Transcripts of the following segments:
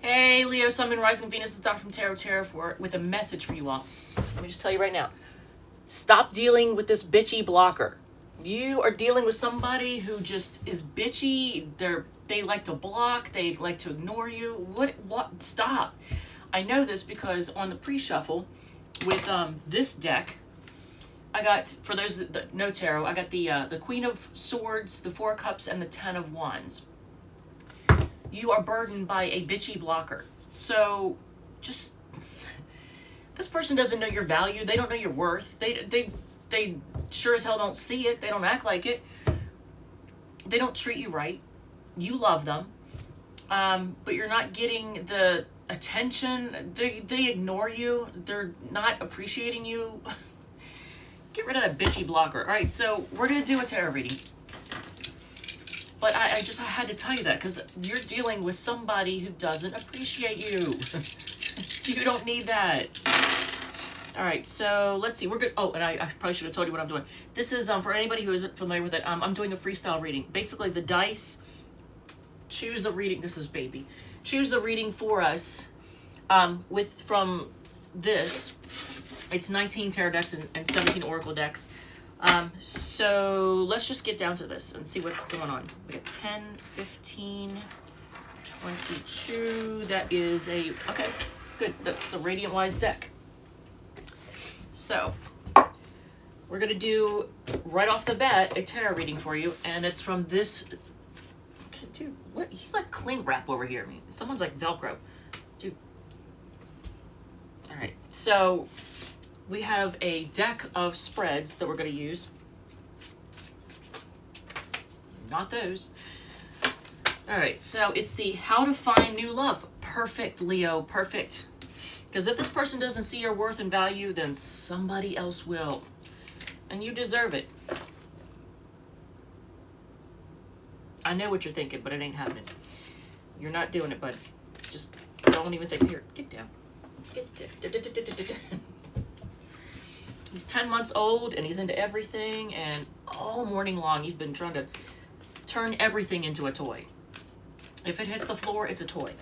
Hey, Leo, Sun, Moon, Rising, Venus is Dr. from Tarot with a message for you all. Let me just tell you right now. Stop dealing with this bitchy blocker. You are dealing with somebody who just is bitchy. They like to block. They like to ignore you. What? Stop. I know this because on the pre-shuffle with this deck, I got, for those that know tarot, I got the Queen of Swords, the Four of Cups, and the Ten of Wands. You are burdened by a bitchy blocker. So just, this person doesn't know your value. They don't know your worth. They sure as hell don't see it. They don't act like it. They don't treat you right. You love them. But you're not getting the attention. They ignore you. They're not appreciating you. Get rid of that bitchy blocker. All right, so we're going to do a tarot reading. But I had to tell you that because you're dealing with somebody who doesn't appreciate you. You don't need that. All right, so let's see. We're good. Oh, and I probably should have told you what I'm doing. This is, for anybody who isn't familiar with it, I'm doing a freestyle reading. Basically, the dice choose the reading. This is baby. Choose the reading for us from this. It's 19 tarot decks and 17 oracle decks. So let's just get down to this and see what's going on. We got 10, 15, 22. That is okay, good. That's the Radiant Wise deck. So we're going to do, right off the bat, a tarot reading for you. And it's from this, dude, what? He's like cling wrap over here. I mean, someone's like Velcro. Dude. All right, so we have a deck of spreads that we're going to use. Not those. All right, so it's the How to Find New Love. Perfect, Leo, perfect. Because if this person doesn't see your worth and value, then somebody else will. And you deserve it. I know what you're thinking, but it ain't happening. You're not doing it, bud. Just don't even think. Here, get down. Get down. He's 10 months old and he's into everything, and all morning long he's been trying to turn everything into a toy. If it hits the floor, it's a toy.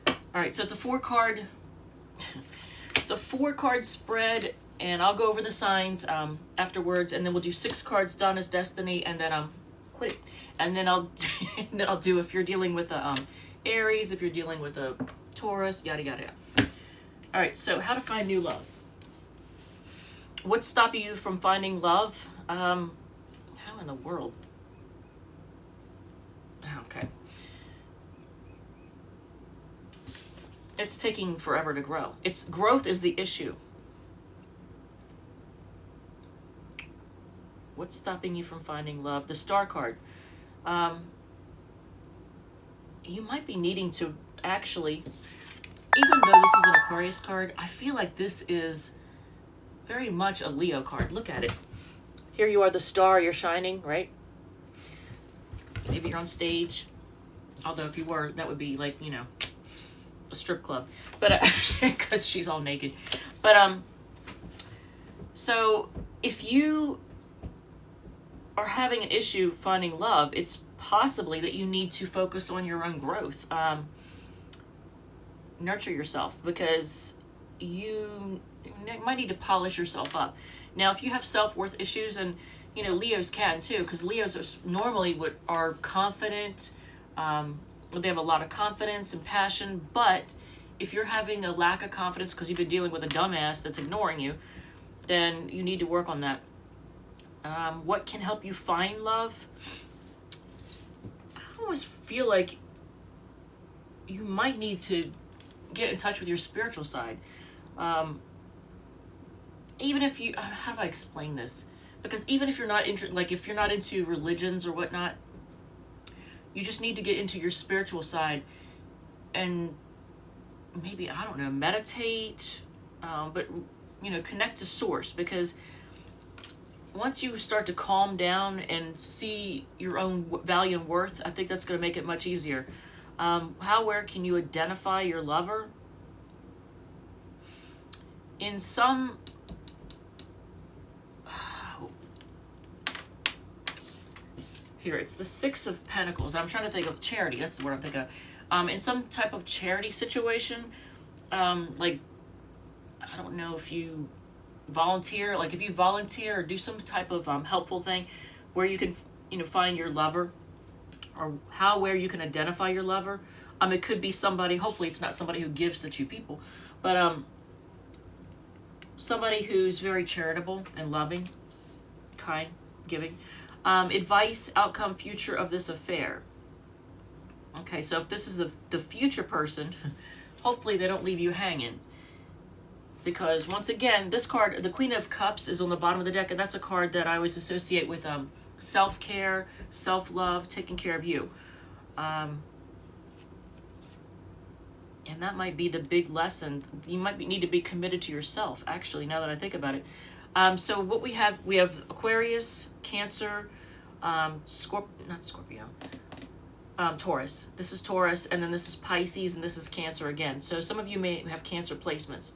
All right, so it's a 4-card spread, and I'll go over the signs afterwards, and then we'll do 6 cards, Donna's Destiny, and then quit it. And then I'll do if you're dealing with a Aries, if you're dealing with a Taurus, yada yada yada. All right, so how to find new love. What's stopping you from finding love? How in the world? Okay. It's taking forever to grow. Growth is the issue. What's stopping you from finding love? The Star card. You might be needing to actually, even though this is an Aquarius card, I feel like this is very much a Leo card. Look at it. Here you are, the star, you're shining, right? Maybe you're on stage. Although if you were, that would be like, you know, a strip club. But, because she's all naked. But, so if you are having an issue finding love, it's possibly that you need to focus on your own growth. Nurture yourself, because you might need to polish yourself up. Now, if you have self-worth issues, and you know, Leos can too, because Leos are normally are confident. They have a lot of confidence and passion. But if you're having a lack of confidence because you've been dealing with a dumbass that's ignoring you, then you need to work on that. What can help you find love? I always feel like you might need to get in touch with your spiritual side. Even if you, how do I explain this? Because even if you're not if you're not into religions or whatnot, you just need to get into your spiritual side and maybe, I don't know, meditate, but you know, connect to source, because once you start to calm down and see your own value and worth, I think that's going to make it much easier. Where can you identify your lover? In some, here, it's the 6 of Pentacles. I'm trying to think of Charity. That's the word I'm thinking in some type of charity situation. Like, I don't know if you volunteer, like if you volunteer or do some type of helpful thing where you can, find your lover, or where you can identify your lover. It could be somebody, hopefully it's not somebody who gives to two people, but somebody who's very charitable and loving, kind, giving. Advice, outcome, future of this affair. Okay, so if this is the future person, hopefully they don't leave you hanging. Because once again, this card, the Queen of Cups, is on the bottom of the deck, and that's a card that I always associate with self-care, self-love, taking care of you. And that might be the big lesson. You might need to be committed to yourself, actually, now that I think about it. So what we have Aquarius, Cancer, Taurus. This is Taurus, and then this is Pisces, and this is Cancer again. So some of you may have Cancer placements.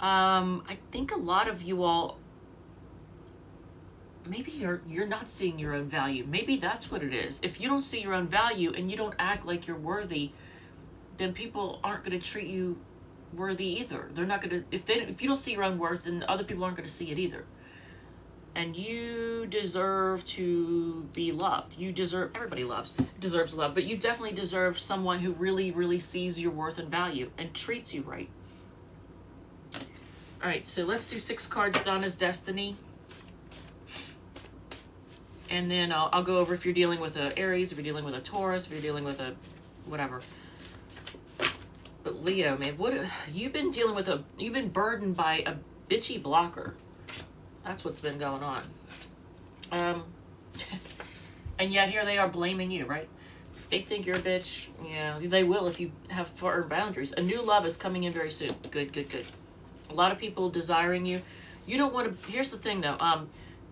I think a lot of you all, maybe you're not seeing your own value. Maybe that's what it is. If you don't see your own value and you don't act like you're worthy, then people aren't going to treat you worthy either. They're not going to, if you don't see your own worth, then other people aren't going to see it either. And you deserve to be loved. Everybody deserves love, but you definitely deserve someone who really, really sees your worth and value and treats you right. All right, so let's do 6 cards, Donna's Destiny. And then I'll go over if you're dealing with a Aries, if you're dealing with a Taurus, if you're dealing with a whatever. But Leo, man, you've been burdened by a bitchy blocker. That's what's been going on. And yet here they are blaming you, right? They think you're a bitch. Yeah, they will if you have firm boundaries. A new love is coming in very soon. Good, good, good. A lot of people desiring you. You don't want to, here's the thing though,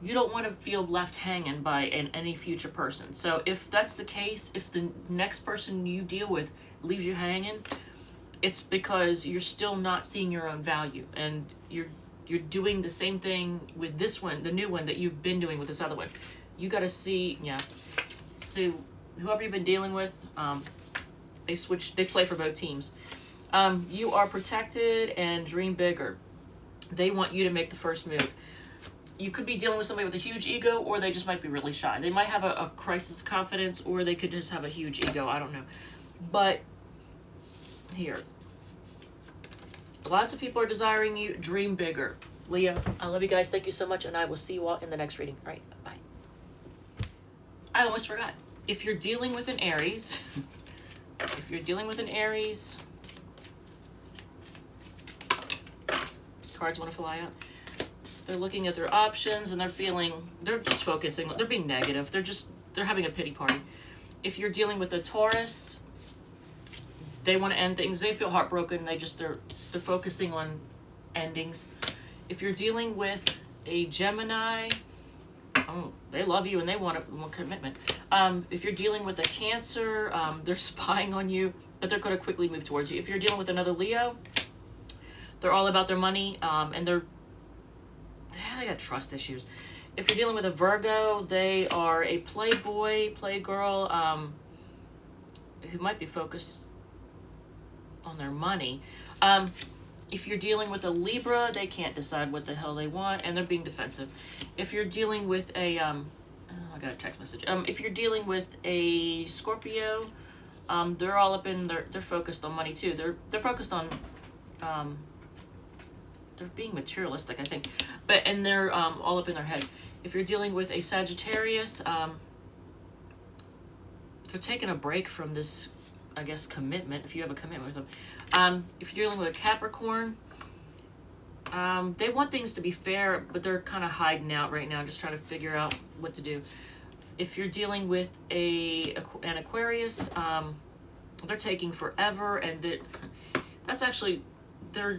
you don't want to feel left hanging by any future person. So if that's the case, if the next person you deal with leaves you hanging, it's because you're still not seeing your own value, and you're doing the same thing with this one, the new one, that you've been doing with this other one. You got to see, so whoever you've been dealing with, they play for both teams. You are protected and dream bigger. They want you to make the first move. You could be dealing with somebody with a huge ego, or they just might be really shy. They might have a crisis of confidence, or they could just have a huge ego. I don't know. But here, lots of people are desiring you. Dream bigger. Leo, I love you guys. Thank you so much, and I will see you all in the next reading. All right, bye. I almost forgot. If you're dealing with an Aries, cards want to fly out. They're looking at their options, and they're just focusing. They're being negative. They're having a pity party. If you're dealing with a Taurus, they want to end things. They feel heartbroken. They're focusing on endings. If you're dealing with a Gemini, they love you and they want commitment. If you're dealing with a Cancer, they're spying on you, but they're going to quickly move towards you. If you're dealing with another Leo, they're all about their money, and they got trust issues. If you're dealing with a Virgo, they are a playboy, playgirl, who might be focused on their money. If you're dealing with a Libra, they can't decide what the hell they want, and they're being defensive. If you're dealing with a, I got a text message. If you're dealing with a Scorpio, they're all up in, they're focused on money too. They're focused on, they're being materialistic, I think, and they're all up in their head. If you're dealing with a Sagittarius, they're taking a break from this, I guess, commitment, if you have a commitment with them. If you're dealing with a Capricorn, they want things to be fair, but they're kind of hiding out right now, just trying to figure out what to do. If you're dealing with an Aquarius, they're taking forever, and that's actually, they're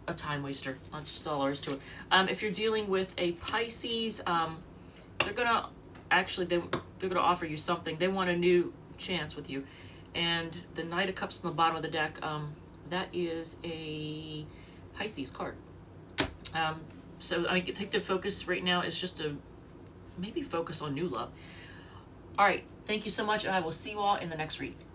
a time waster. That's just all there is to it. If you're dealing with a Pisces, they're gonna offer you something. They want a new chance with you. And the Knight of Cups on the bottom of the deck, that is a Pisces card. So I think the focus right now is just to maybe focus on new love. All right, Thank you so much, and I will see you all in the next reading.